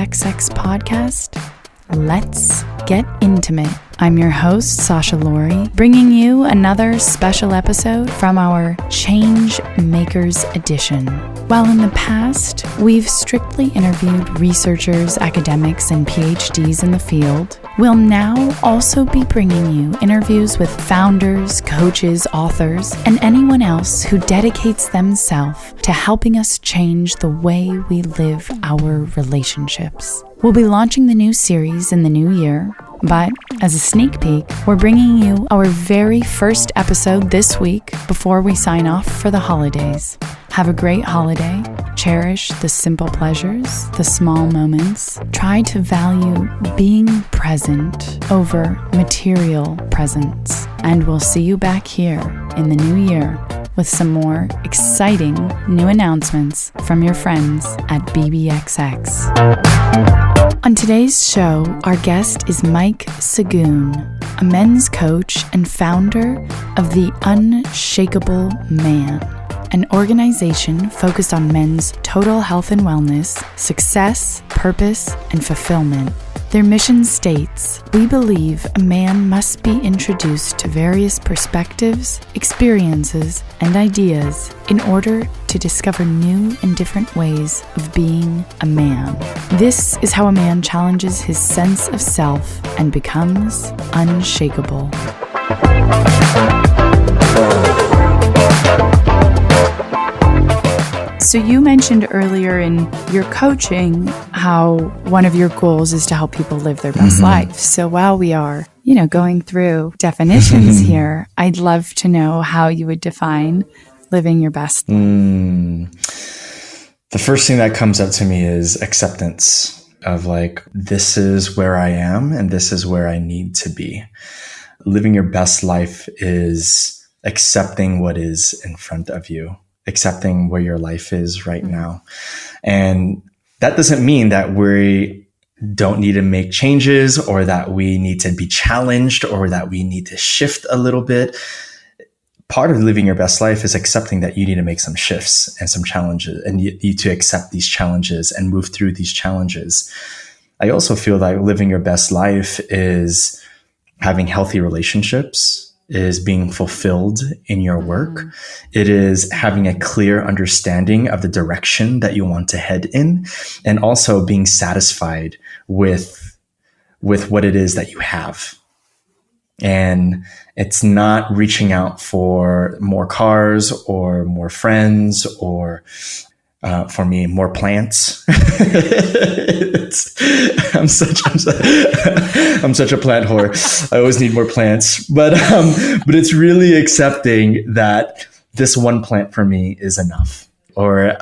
BBXX podcast. Let's get intimate. I'm your host, Sasha Laurie, bringing you another special episode from our Change Makers Edition. While in the past, we've strictly interviewed researchers, academics, and PhDs in the field, we'll now also be bringing you interviews with founders, coaches, authors, and anyone else who dedicates themselves to helping us change the way we live our relationships. We'll be launching the new series in the new year, but as a sneak peek, we're bringing you our very first episode this week before we sign off for the holidays. Have a great holiday. Cherish the simple pleasures, the small moments. Try to value being present over material presence. And we'll see you back here in the new year with some more exciting new announcements from your friends at BBXX. On today's show, our guest is Mike Sagun, a men's coach and founder of the Unshakable Man, an organization focused on men's total health and wellness, success, purpose, and fulfillment. Their mission states, "We believe a man must be introduced to various perspectives, experiences, and ideas in order to discover new and different ways of being a man. This is how a man challenges his sense of self and becomes unshakable." So you mentioned earlier in your coaching how one of your goals is to help people live their best life. So while we are, going through definitions here, I'd love to know how you would define living your best. The first thing that comes up to me is acceptance of this is where I am and this is where I need to be. Living your best life is accepting what is in front of you. Accepting where your life is right now. And that doesn't mean that we don't need to make changes or that we need to be challenged or that we need to shift a little bit. Part of living your best life is accepting that you need to make some shifts and some challenges, and you need to accept these challenges and move through these challenges. I also feel like living your best life is having healthy relationships, is being fulfilled in your work. It is having a clear understanding of the direction that you want to head in, and also being satisfied with what it is that you have. And it's not reaching out for more cars or more friends or for me, more plants. I'm such a plant whore. I always need more plants, but it's really accepting that this one plant for me is enough, or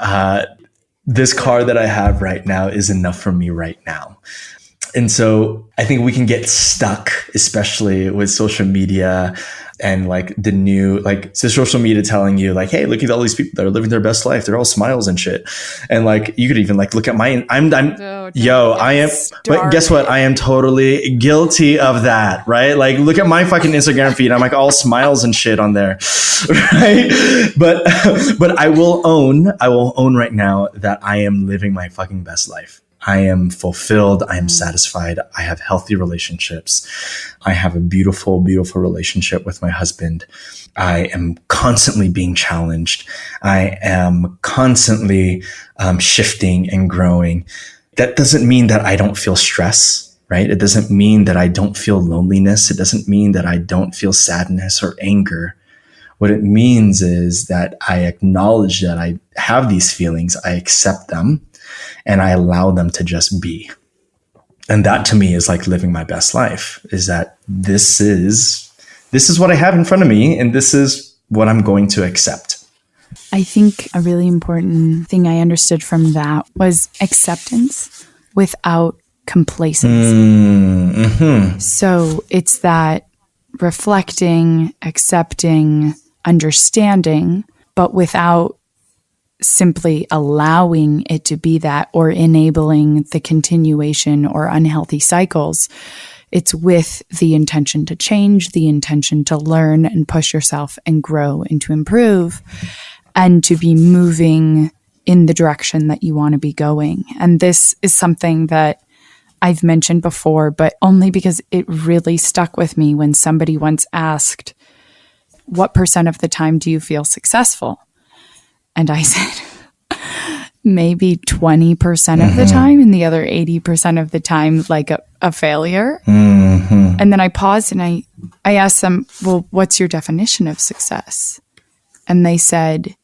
this car that I have right now is enough for me right now. And so I think we can get stuck, especially with social media and the new, so social media telling you hey, look at all these people that are living their best life. They're all smiles and shit. And you could even look at my, I am, but guess what? I am totally guilty of that, right? Look at my fucking Instagram feed. I'm all smiles and shit on there, right? But I will own right now that I am living my fucking best life. I am fulfilled. I am satisfied. I have healthy relationships. I have a beautiful, beautiful relationship with my husband. I am constantly being challenged. I am constantly shifting and growing. That doesn't mean that I don't feel stress, right? It doesn't mean that I don't feel loneliness. It doesn't mean that I don't feel sadness or anger. What it means is that I acknowledge that I have these feelings. I accept them. And I allow them to just be. And that to me is living my best life, is that this is what I have in front of me, and this is what I'm going to accept. I think a really important thing I understood from that was acceptance without complacency. So it's that reflecting, accepting, understanding, but without simply allowing it to be that or enabling the continuation or unhealthy cycles. It's with the intention to change, the intention to learn and push yourself and grow and to improve, and to be moving in the direction that you want to be going. And this is something that I've mentioned before, but only because it really stuck with me when somebody once asked, what % of the time do you feel successful? And I said, maybe 20% of the time, and the other 80% of the time, like a failure. And then I paused and I asked them, well, what's your definition of success? And they said,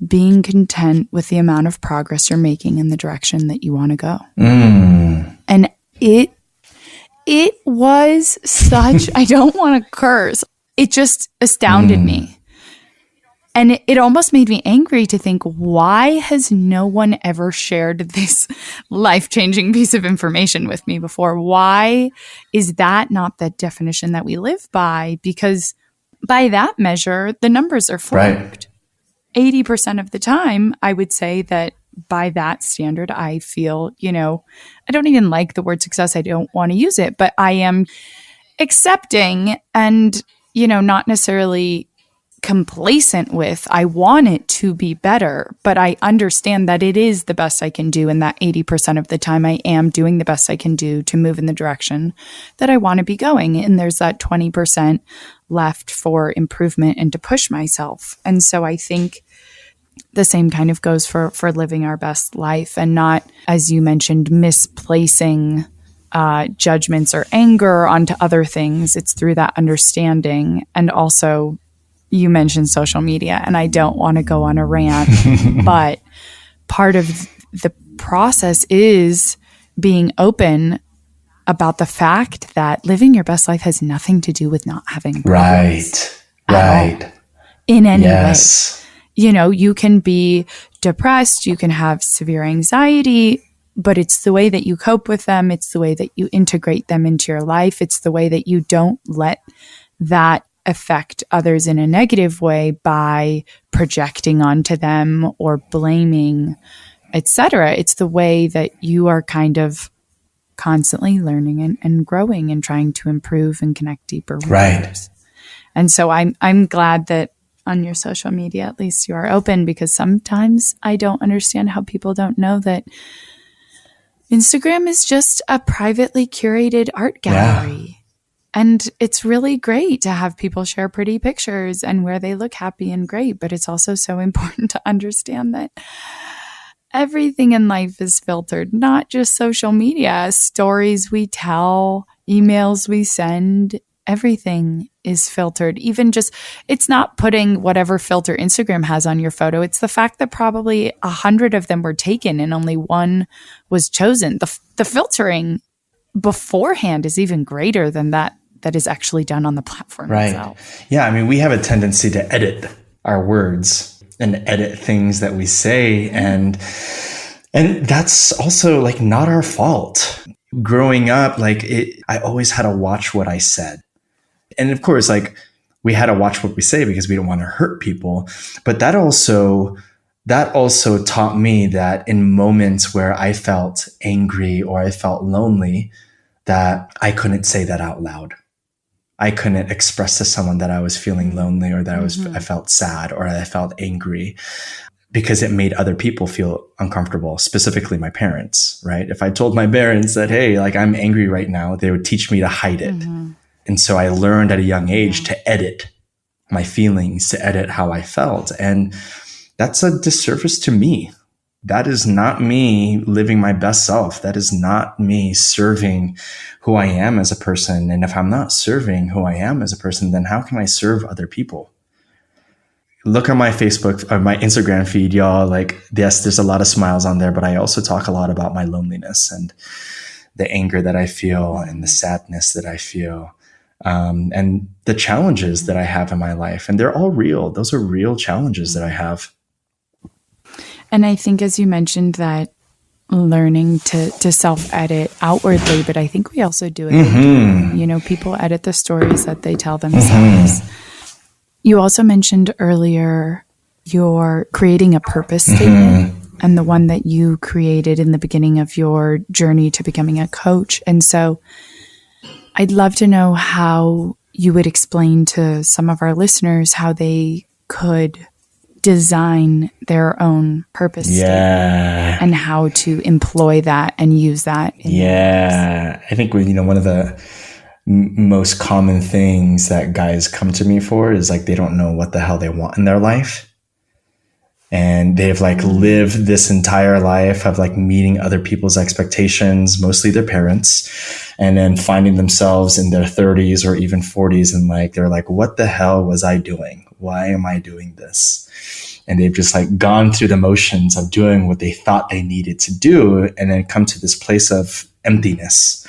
being content with the amount of progress you're making in the direction that you want to go. And it was such, I don't want to curse. It just astounded me. And it almost made me angry to think, why has no one ever shared this life-changing piece of information with me before? Why is that not the definition that we live by? Because by that measure, the numbers are flipped. 80% of the time, I would say that by that standard, I feel, I don't even like the word success. I don't want to use it, but I am accepting and, not necessarily complacent with, I want it to be better, but I understand that it is the best I can do, and that 80% of the time I am doing the best I can do to move in the direction that I want to be going. And there's that 20% left for improvement and to push myself. And so I think the same kind of goes for living our best life, and not, as you mentioned, misplacing judgments or anger onto other things. It's through that understanding. And also, you mentioned social media, and I don't want to go on a rant, but part of the process is being open about the fact that living your best life has nothing to do with not having problems. Right. In any way. You can be depressed, you can have severe anxiety, but it's the way that you cope with them. It's the way that you integrate them into your life. It's the way that you don't let that affect others in a negative way by projecting onto them or blaming, etc. It's the way that you are kind of constantly learning and growing and trying to improve and connect deeper with others. And so I'm glad that on your social media, at least, you are open, because sometimes I don't understand how people don't know that Instagram is just a privately curated art gallery. And it's really great to have people share pretty pictures and where they look happy and great. But it's also so important to understand that everything in life is filtered, not just social media. Stories we tell, emails we send, everything is filtered. Even just, it's not putting whatever filter Instagram has on your photo. It's the fact that probably 100 of them were taken and only one was chosen. The filtering beforehand is even greater than that is actually done on the platform itself. Yeah, I mean, we have a tendency to edit our words and edit things that we say, and that's also like not our fault. Growing up, I always had to watch what I said. And of course, we had to watch what we say because we don't want to hurt people. But that also taught me that in moments where I felt angry or I felt lonely, that I couldn't say that out loud. I couldn't express to someone that I was feeling lonely, or that I felt sad, or I felt angry, because it made other people feel uncomfortable, specifically my parents, right? If I told my parents that, hey, I'm angry right now, they would teach me to hide it. And so I learned at a young age to edit my feelings, to edit how I felt. And that's a disservice to me. That is not me living my best self. That is not me serving who I am as a person. And if I'm not serving who I am as a person, then how can I serve other people? Look at my Facebook or my Instagram feed, y'all. Yes, there's a lot of smiles on there, but I also talk a lot about my loneliness and the anger that I feel and the sadness that I feel, and the challenges that I have in my life. And they're all real. Those are real challenges that I have. And I think, as you mentioned, that learning to self-edit outwardly, but I think we also do it. People edit the stories that they tell themselves. You also mentioned earlier you're creating a purpose statement, and the one that you created in the beginning of your journey to becoming a coach. And so I'd love to know how you would explain to some of our listeners how they could design their own purpose statement and how to employ that and use that in their lives. I think one of the most common things that guys come to me for is like they don't know what the hell they want in their life. And they've like lived this entire life of like meeting other people's expectations, mostly their parents, and then finding themselves in their 30s or even 40s. And like, they're like, what the hell was I doing? Why am I doing this? And they've just like gone through the motions of doing what they thought they needed to do, and then come to this place of emptiness.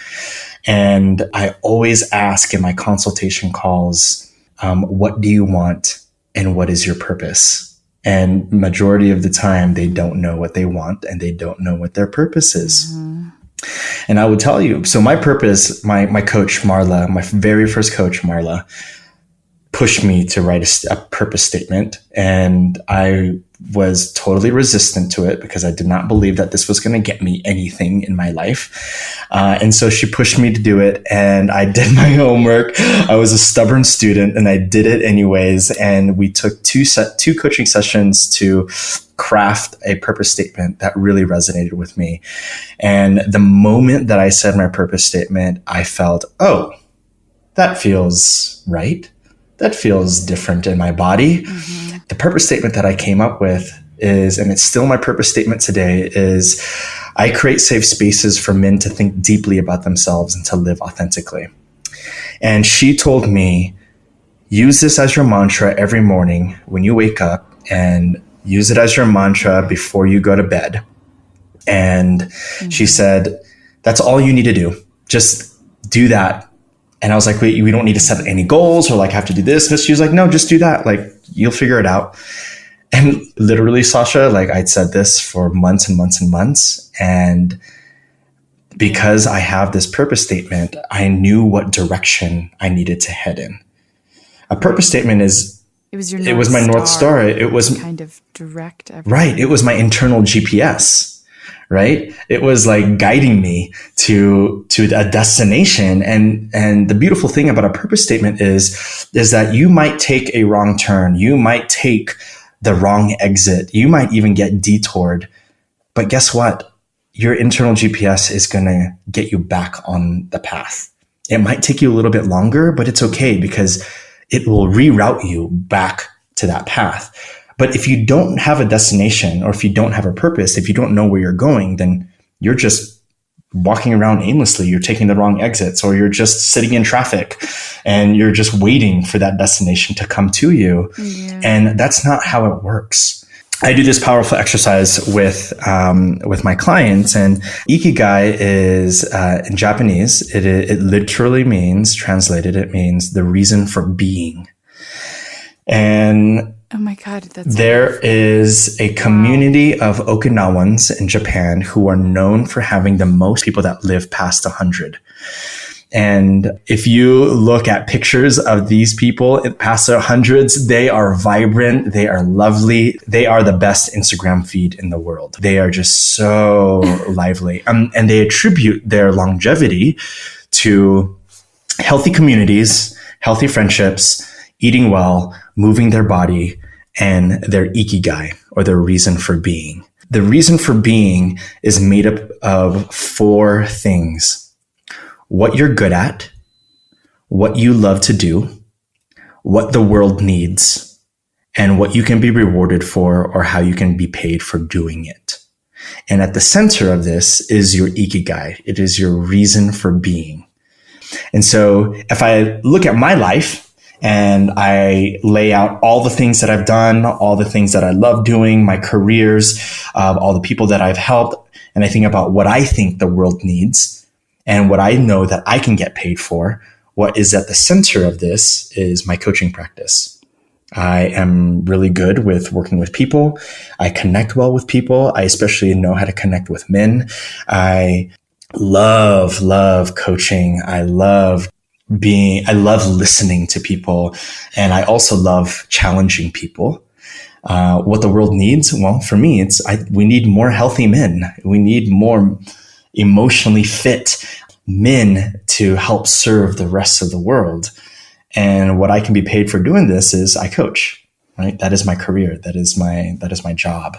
And I always ask in my consultation calls, what do you want and what is your purpose? And majority of the time, they don't know what they want and they don't know what their purpose is. Mm-hmm. And I would tell you, so my purpose, my coach, Marla, my very first coach, Marla, pushed me to write a purpose statement. And I was totally resistant to it because I did not believe that this was going to get me anything in my life. And so she pushed me to do it, and I did my homework. I was a stubborn student and I did it anyways. And we took two coaching sessions to craft a purpose statement that really resonated with me. And the moment that I said my purpose statement, I felt, oh, that feels right. That feels different in my body. Mm-hmm. The purpose statement that I came up with is, and it's still my purpose statement today, is I create safe spaces for men to think deeply about themselves and to live authentically. And she told me, use this as your mantra every morning when you wake up, and use it as your mantra before you go to bed. And she said, that's all you need to do. Just do that. And I was like, wait, we don't need to set any goals or like have to do this. She was like, no, just do that. Like, you'll figure it out. And literally, Sasha, like I'd said this for months and months and months. And because I have this purpose statement, I knew what direction I needed to head in. A purpose statement is, it was my North Star. It was kind of direct everything. Right. It was my internal GPS. Right. It was like guiding me to a destination. And the beautiful thing about a purpose statement is that you might take a wrong turn. You might take the wrong exit. You might even get detoured. But guess what? Your internal GPS is going to get you back on the path. It might take you a little bit longer, but it's okay because it will reroute you back to that path. But if you don't have a destination, or if you don't have a purpose, if you don't know where you're going, then you're just walking around aimlessly. You're taking the wrong exits, or you're just sitting in traffic and you're just waiting for that destination to come to you. Yeah. And that's not how it works. I do this powerful exercise with my clients, and ikigai is in Japanese. It literally means, translated, it means the reason for being. And oh my God, there is a community of Okinawans in Japan who are known for having the most people that live past 100. And if you look at pictures of these people past their hundreds, they are vibrant. They are lovely. They are the best Instagram feed in the world. They are just so lively. And they attribute their longevity to healthy communities, healthy friendships, eating well, moving their body, and their ikigai, or their reason for being. The reason for being is made up of 4 things: what you're good at, what you love to do, what the world needs, and what you can be rewarded for, or how you can be paid for doing it. And at the center of this is your ikigai. It is your reason for being. And so if I look at my life, and I lay out all the things that I've done, all the things that I love doing, my careers, all the people that I've helped. And I think about what I think the world needs and what I know that I can get paid for. What is at the center of this is my coaching practice. I am really good with working with people. I connect well with people. I especially know how to connect with men. I love coaching. I love listening to people, and I also love challenging people. What the world needs, well, for me, we need more healthy men. We need more emotionally fit men to help serve the rest of the world. And what I can be paid for doing this is I coach. right? That is my career. That is my job.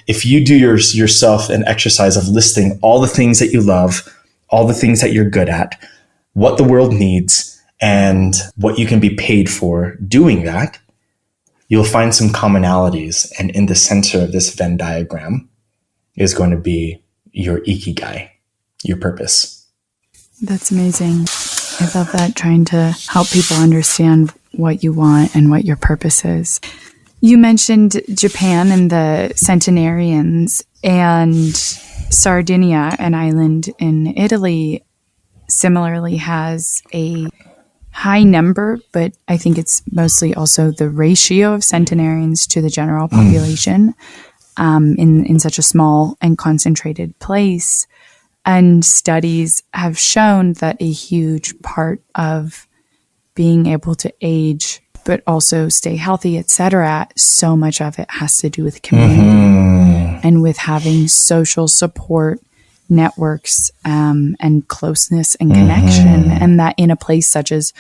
If you do yourself an exercise of listing all the things that you love, all the things that you're good at, what the world needs, and what you can be paid for doing that, you'll find some commonalities. And in the center of this Venn diagram is going to be your ikigai, your purpose. That's amazing. I love that, trying to help people understand what you want and what your purpose is. You mentioned Japan and the centenarians, and Sardinia, an island in Italy, similarly has a high number, but I think it's mostly also the ratio of centenarians to the general population in such a small and concentrated place. And studies have shown that a huge part of being able to age, but also stay healthy, etc., so much of it has to do with community and with having social support networks and closeness and connection. And that in a place such as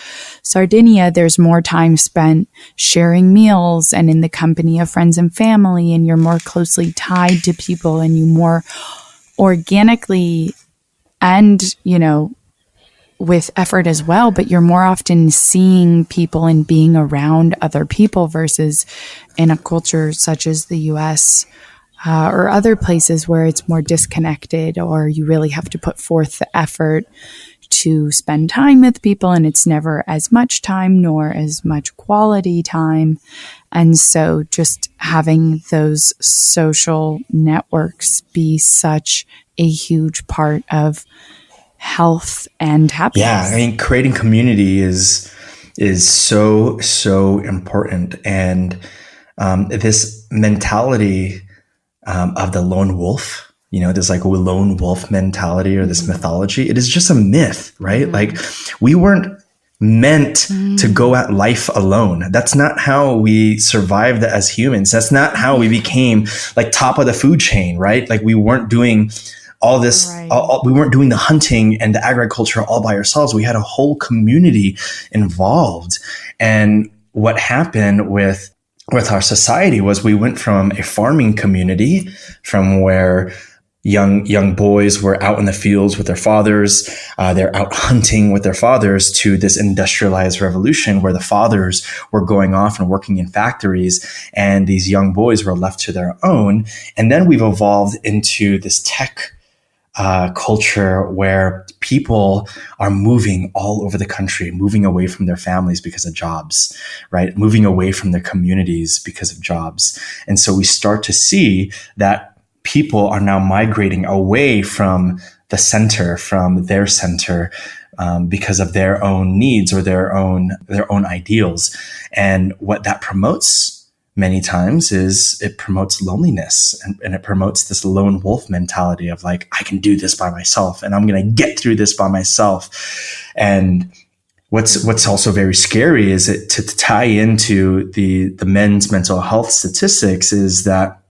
Sardinia, there's more time spent sharing meals and in the company of friends and family, and you're more closely tied to people, and you more organically and, with effort as well, but you're more often seeing people and being around other people versus in a culture such as the US or other places where it's more disconnected, or you really have to put forth the effort to spend time with people, and it's never as much time nor as much quality time. And so just having those social networks be such a huge part of health and happiness. Yeah, I mean, creating community is so important. And this mentality of the lone wolf, there's like a lone wolf mentality or this mythology. It is just a myth, right? Like, we weren't meant to go at life alone. That's not how we survived as humans. That's not how we became like top of the food chain, right? Like, we weren't doing all this, we weren't doing the hunting and the agriculture all by ourselves. We had a whole community involved. And what happened with our society was we went from a farming community, from where young boys were out in the fields with their fathers, they're out hunting with their fathers, to this industrialized revolution where the fathers were going off and working in factories, and these young boys were left to their own. And then we've evolved into this tech culture where people are moving all over the country, moving away from their families because of jobs, right? Moving away from their communities because of jobs. And so we start to see that people are now migrating away from the center, from their center, because of their own needs or their own ideals. And what that promotes many times is it promotes loneliness, and it promotes this lone wolf mentality of like, I can do this by myself, and I'm going to get through this by myself. And what's also very scary is it to tie into the men's mental health statistics is that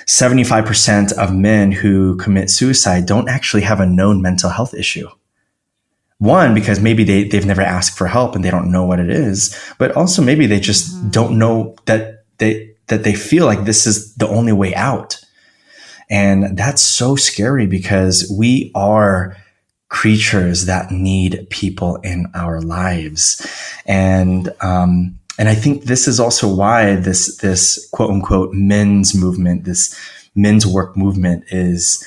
75% of men who commit suicide don't actually have a known mental health issue. One, because maybe they've never asked for help and they don't know what it is, but also maybe they just don't know that they feel like this is the only way out. And that's so scary, because we are creatures that need people in our lives. And I think this is also why this quote unquote men's movement, this men's work movement is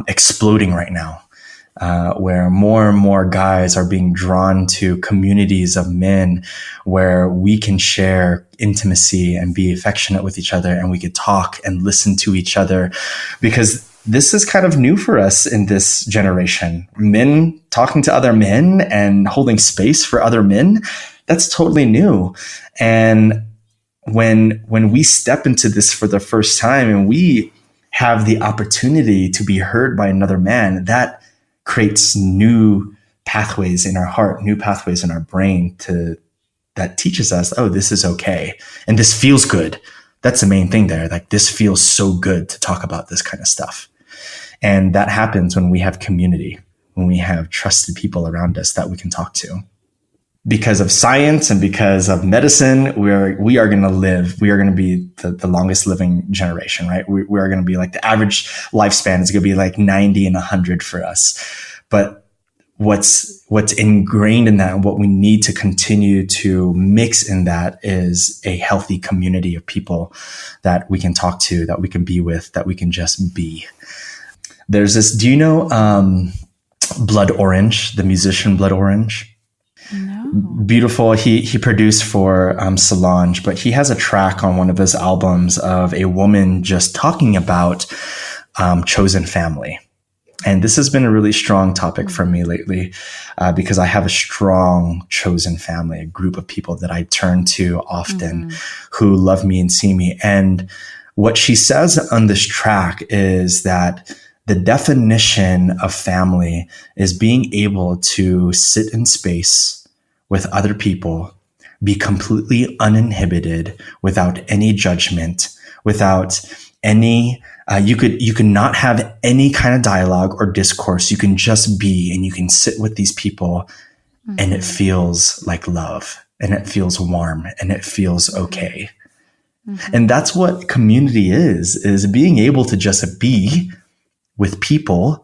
exploding right now. Where more and more guys are being drawn to communities of men where we can share intimacy and be affectionate with each other, and we could talk and listen to each other, because this is kind of new for us in this generation. Men talking to other men and holding space for other men, that's totally new. And when we step into this for the first time and we have the opportunity to be heard by another man, that creates new pathways in our heart, new pathways in our brain that teaches us, oh, this is okay. And this feels good. That's the main thing there. Like, this feels so good to talk about this kind of stuff. And that happens when we have community, when we have trusted people around us that we can talk to. because of science and because of medicine, we are going to live. We are going to be the longest living generation, right? We are going to be like the average lifespan is going to be like 90 and 100 for us. But what's ingrained in that and what we need to continue to mix in that is a healthy community of people that we can talk to, that we can be with, that we can just be. There's this, do you know Blood Orange, the musician Blood Orange? No. Beautiful. He produced for Solange, but he has a track on one of his albums of a woman just talking about chosen family. And this has been a really strong topic for me lately because I have a strong chosen family, a group of people that I turn to often who love me and see me. And what she says on this track is that the definition of family is being able to sit in space with other people, be completely uninhibited, without any judgment, without any you could not have any kind of dialogue or discourse. You can just be, and you can sit with these people and it feels like love, and it feels warm, and it feels okay. And that's what community is being able to just be with people.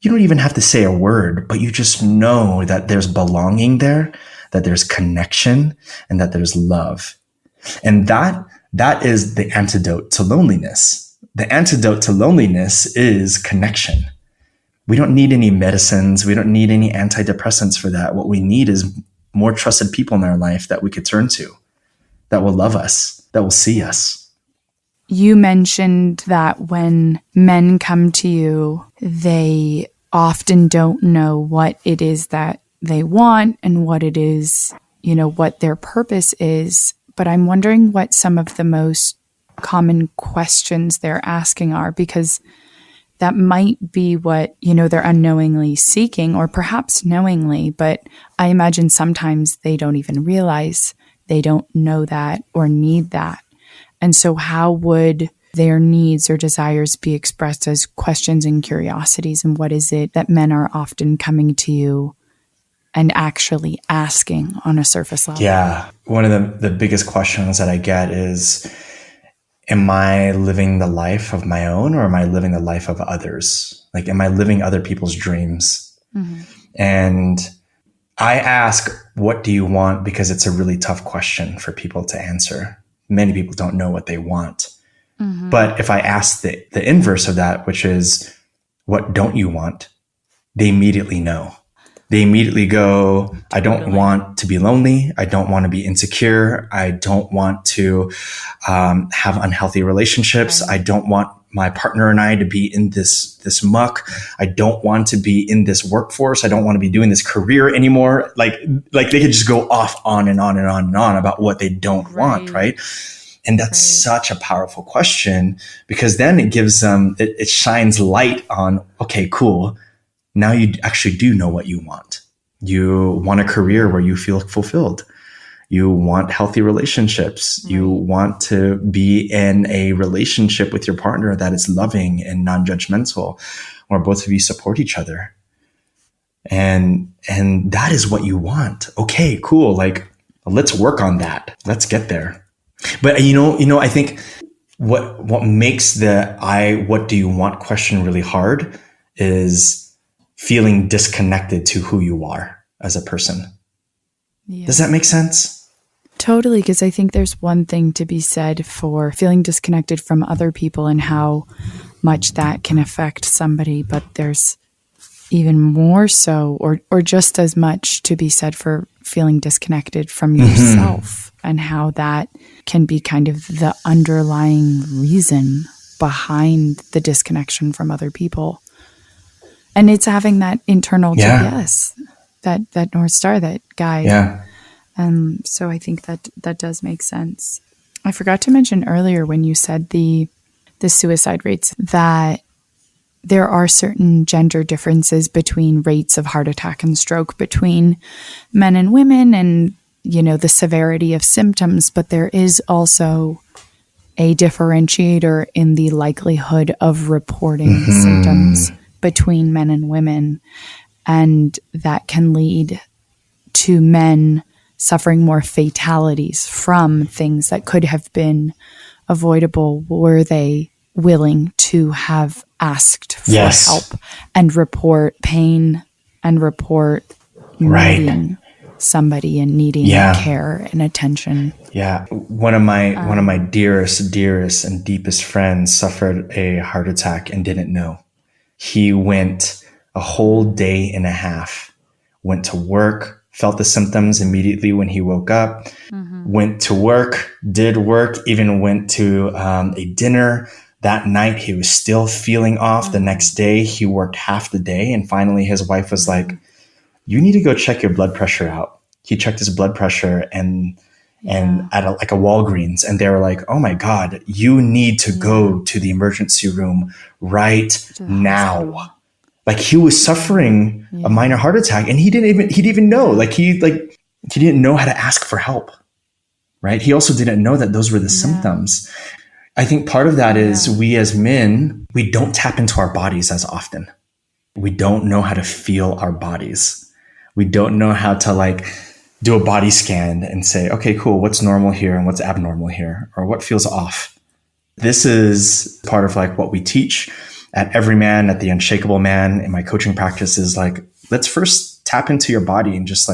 You don't even have to say a word, but you just know that there's belonging there, that there's connection, and that there's love. And that is the antidote to loneliness. The antidote to loneliness is connection. We don't need any medicines. We don't need any antidepressants for that. What we need is more trusted people in our life that we could turn to, that will love us, that will see us. You mentioned that when men come to you, they often don't know what it is that they want and what it is, what their purpose is. But I'm wondering what some of the most common questions they're asking are, because that might be what, they're unknowingly seeking, or perhaps knowingly, but I imagine sometimes they don't even realize they don't know that or need that. And so how would their needs or desires be expressed as questions and curiosities? And what is it that men are often coming to you and actually asking on a surface level? Yeah. One of the biggest questions that I get is, am I living the life of my own, or am I living the life of others? Like, am I living other people's dreams? And I ask, what do you want? Because it's a really tough question for people to answer. Many people don't know what they want. But if I ask the inverse of that, which is, what don't you want? They immediately know. They immediately go, I don't want to be lonely. I don't want to be insecure. I don't want to have unhealthy relationships. I don't want my partner and I to be in this muck. I don't want to be in this workforce. I don't want to be doing this career anymore. Like they could just go off on and on and on and on about what they don't want, right? And that's such a powerful question, because then it gives them, it shines light on, okay, cool. Now you actually do know what you want. You want a career where you feel fulfilled. You want healthy relationships. You want to be in a relationship with your partner that is loving and non-judgmental, where both of you support each other. And that is what you want. Okay, cool. Like, let's work on that. Let's get there. But I think what makes the what do you want question really hard is feeling disconnected to who you are as a person. Yeah. Does that make sense? Totally, because I think there's one thing to be said for feeling disconnected from other people and how much that can affect somebody, but there's even more so, or just as much to be said for feeling disconnected from yourself and how that can be kind of the underlying reason behind the disconnection from other people. And it's having that internal GPS, that North Star, that guide. Yeah. So I think that does make sense. I forgot to mention earlier when you said the suicide rates, that there are certain gender differences between rates of heart attack and stroke between men and women, and, the severity of symptoms. But there is also a differentiator in the likelihood of reporting symptoms between men and women. And that can lead to men suffering more fatalities from things that could have been avoidable, were they willing to have asked for help and report pain and report needing somebody and needing care and attention? Yeah. One of my dearest and deepest friends suffered a heart attack and didn't know. He went a whole day and a half, went to work, felt the symptoms immediately when he woke up, went to work, did work, even went to a dinner. That night, he was still feeling off. The next day, he worked half the day. And finally, his wife was like, you need to go check your blood pressure out. He checked his blood pressure and at a Walgreens, and they were like, oh my God, you need to go to the emergency room right now. Like, he was suffering a minor heart attack, and he didn't even know. He didn't know how to ask for help, right? He also didn't know that those were the symptoms. I think part of that is we as men, we don't tap into our bodies as often. We don't know how to feel our bodies. We don't know how to do a body scan and say, okay, cool, what's normal here and what's abnormal here, or what feels off. This is part of what we teach at Every Man, at the Unshakable Man, in my coaching practice is let's first tap into your body and just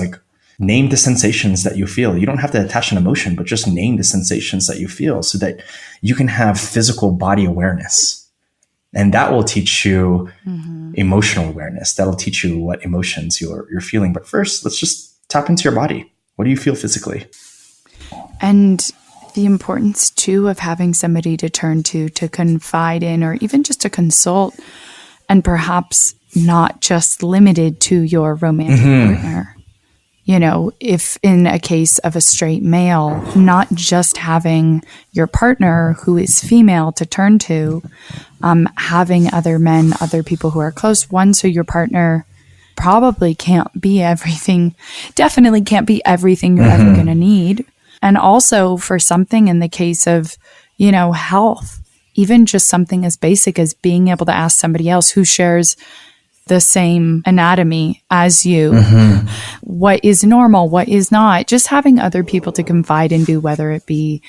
name the sensations that you feel. You don't have to attach an emotion, but just name the sensations that you feel so that you can have physical body awareness. And that will teach you emotional awareness. That'll teach you what emotions you're feeling. But first, let's just tap into your body. What do you feel physically? And the importance too of having somebody to turn to confide in, or even just to consult, and perhaps not just limited to your romantic partner. If in a case of a straight male, not just having your partner who is female to turn to, having other men, other people who are close. One, so your partner probably can't be everything, definitely can't be everything you're ever going to need. And also for something in the case of, health, even just something as basic as being able to ask somebody else who shares the same anatomy as you, what is normal, what is not, just having other people to confide into, whether it be,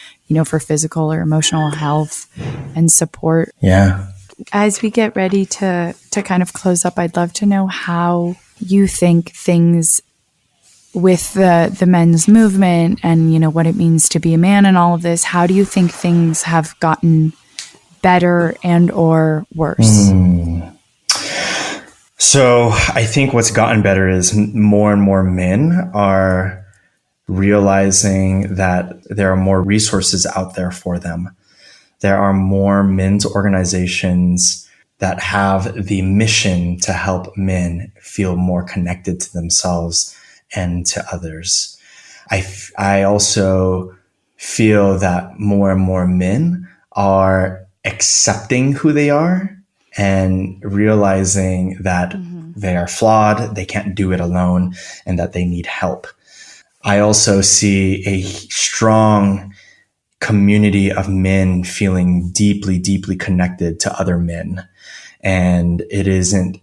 for physical or emotional health and support. Yeah. As we get ready to kind of close up, I'd love to know how you think things with the men's movement and, what it means to be a man and all of this, how do you think things have gotten better and or worse? So I think what's gotten better is more and more men are realizing that there are more resources out there for them. There are more men's organizations that have the mission to help men feel more connected to themselves and to others. I also feel that more and more men are accepting who they are and realizing that they are flawed, they can't do it alone, and that they need help. I also see a strong community of men feeling deeply, deeply connected to other men. And it isn't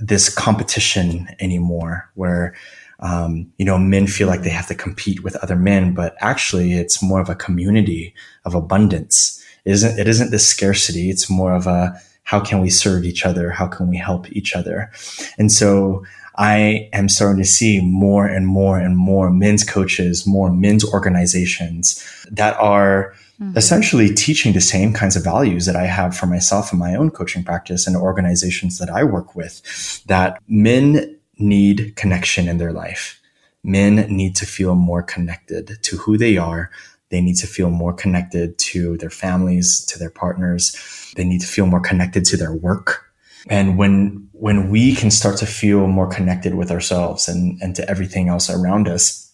this competition anymore where, men feel like they have to compete with other men, but actually it's more of a community of abundance. It isn't this scarcity. It's more of a, how can we serve each other? How can we help each other? And so I am starting to see more and more and more men's coaches, more men's organizations that are essentially teaching the same kinds of values that I have for myself in my own coaching practice and organizations that I work with, that men need connection in their life. Men need to feel more connected to who they are. They need to feel more connected to their families, to their partners. They need to feel more connected to their work. And when we can start to feel more connected with ourselves and to everything else around us,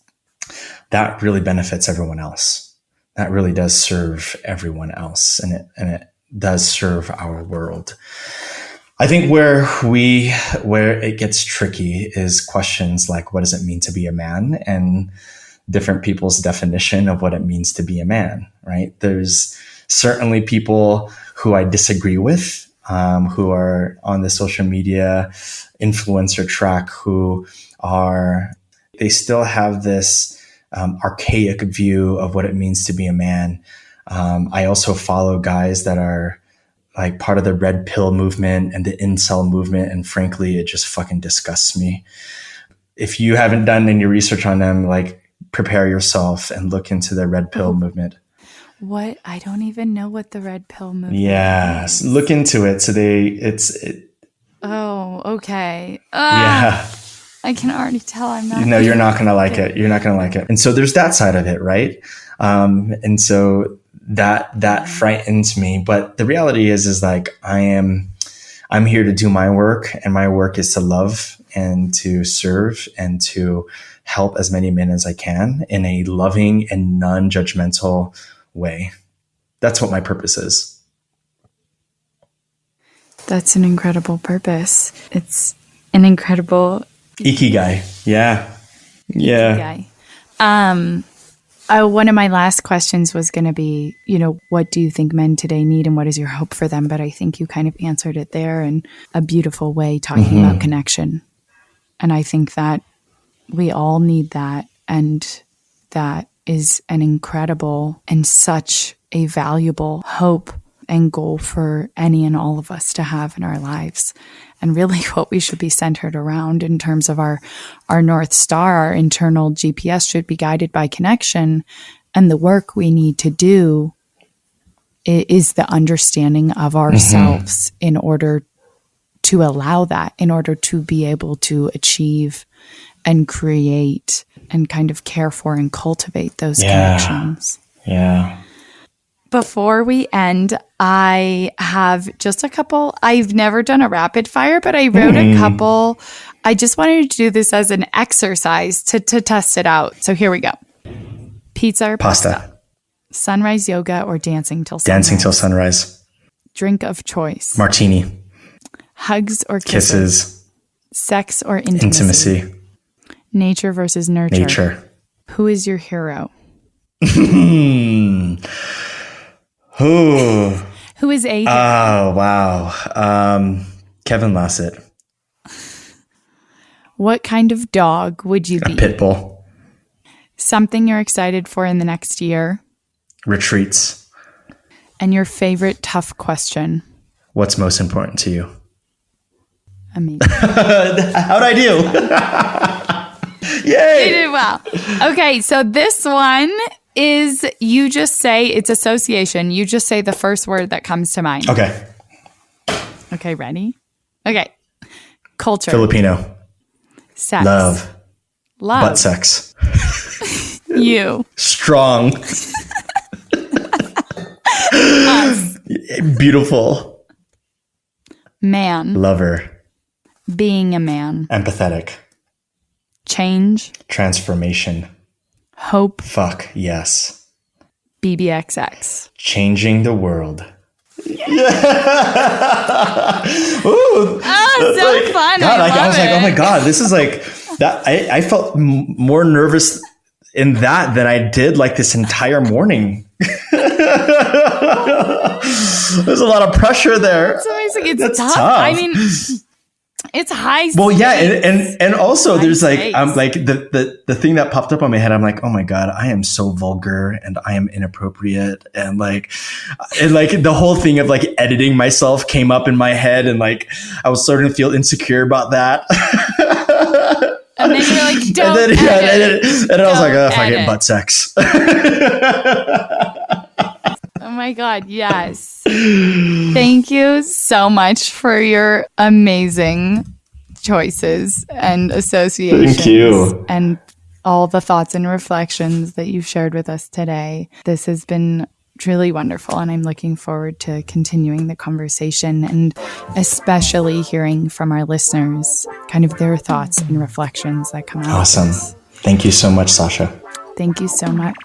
that really benefits everyone else. That really does serve everyone else, and it does serve our world. I think where it gets tricky is questions like, what does it mean to be a man? And different people's definition of what it means to be a man, right? There's certainly people who I disagree with, who are on the social media influencer track, they still have this archaic view of what it means to be a man. I also follow guys that are like part of the red pill movement and the incel movement. And frankly, it just fucking disgusts me. If you haven't done any research on them, like prepare yourself and look into the red pill movement. What? I don't even know what the red pill movement is. Look into it. So Oh, okay. Yeah. I can already tell I'm not. No, you're not going to like it. You're not going to like it. And so there's that side of it, right? And so that frightens me. But the reality is like I'm here to do my work, and my work is to love and to serve and to help as many men as I can in a loving and non-judgmental way. That's what my purpose is. That's an incredible purpose. It's an incredible ikigai. Yeah. Ikigai. One of my last questions was going to be, what do you think men today need and what is your hope for them? But I think you kind of answered it there in a beautiful way, talking about connection. And I think that we all need that. And that is an incredible and such a valuable hope and goal for any and all of us to have in our lives. And really what we should be centered around in terms of our North Star, our internal GPS should be guided by connection. And the work we need to do is the understanding of ourselves in order to allow that, in order to be able to achieve and create and kind of care for and cultivate those connections. Yeah. Before we end, I have just a couple. I've never done a rapid fire, but I wrote a couple. I just wanted to do this as an exercise to test it out. So here we go. Pizza or pasta? Sunrise yoga or dancing till sunrise? Dancing till sunrise. Drink of choice? Martini. Hugs or kisses? Sex or intimacy? Nature versus nurture? Nature. Who is your hero? Who is Adrian? Oh, wow. Kevin Lassett. What kind of dog would you be? A pit bull. Something you're excited for in the next year? Retreats. And your favorite tough question? What's most important to you? Amazing. How'd I do? Yay! You did well. Okay, so this one is, you just say, it's association. You just say the first word that comes to mind. Okay. Okay, ready? Okay. Culture. Filipino. Sex. Love. Butt sex. You. Strong. Us. Beautiful. Man. Lover. Being a man. Empathetic. Change. Transformation. Hope. Fuck, yes. BBXX. Changing the world. Yeah. Oh, Ooh, so fun. God, I was it. like, oh my God, this is like that. I felt more nervous in that than I did like this entire morning. There's a lot of pressure there. It's amazing. It's tough. I mean, it's high stakes. Well, yeah, and also high there's like stakes. like the thing that popped up on my head. I'm like, oh my God, I am so vulgar and I am inappropriate, and like the whole thing of like editing myself came up in my head, and like I was starting to feel insecure about that. And then you're like, don't and then, edit. And I was like, oh, fuck it, butt sex. Oh my God, yes. Thank you so much for your amazing choices and associations. Thank you. And all the thoughts and reflections that you've shared with us today. This has been truly wonderful, and I'm looking forward to continuing the conversation and especially hearing from our listeners kind of their thoughts and reflections that come out. Awesome. Of this. Thank you so much, Sasha. Thank you so much.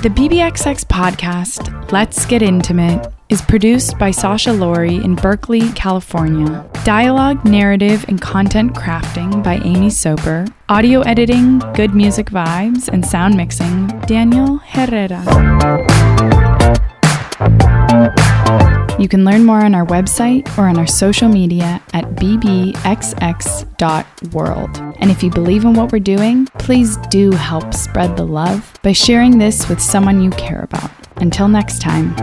The BBXX podcast, Let's Get Intimate, is produced by Sasha Laurie in Berkeley, California. Dialogue, narrative, and content crafting by Amy Soper. Audio editing, good music vibes, and sound mixing, Daniel Herrera. You can learn more on our website or on our social media at bbxx.world. And if you believe in what we're doing, please do help spread the love by sharing this with someone you care about. Until next time.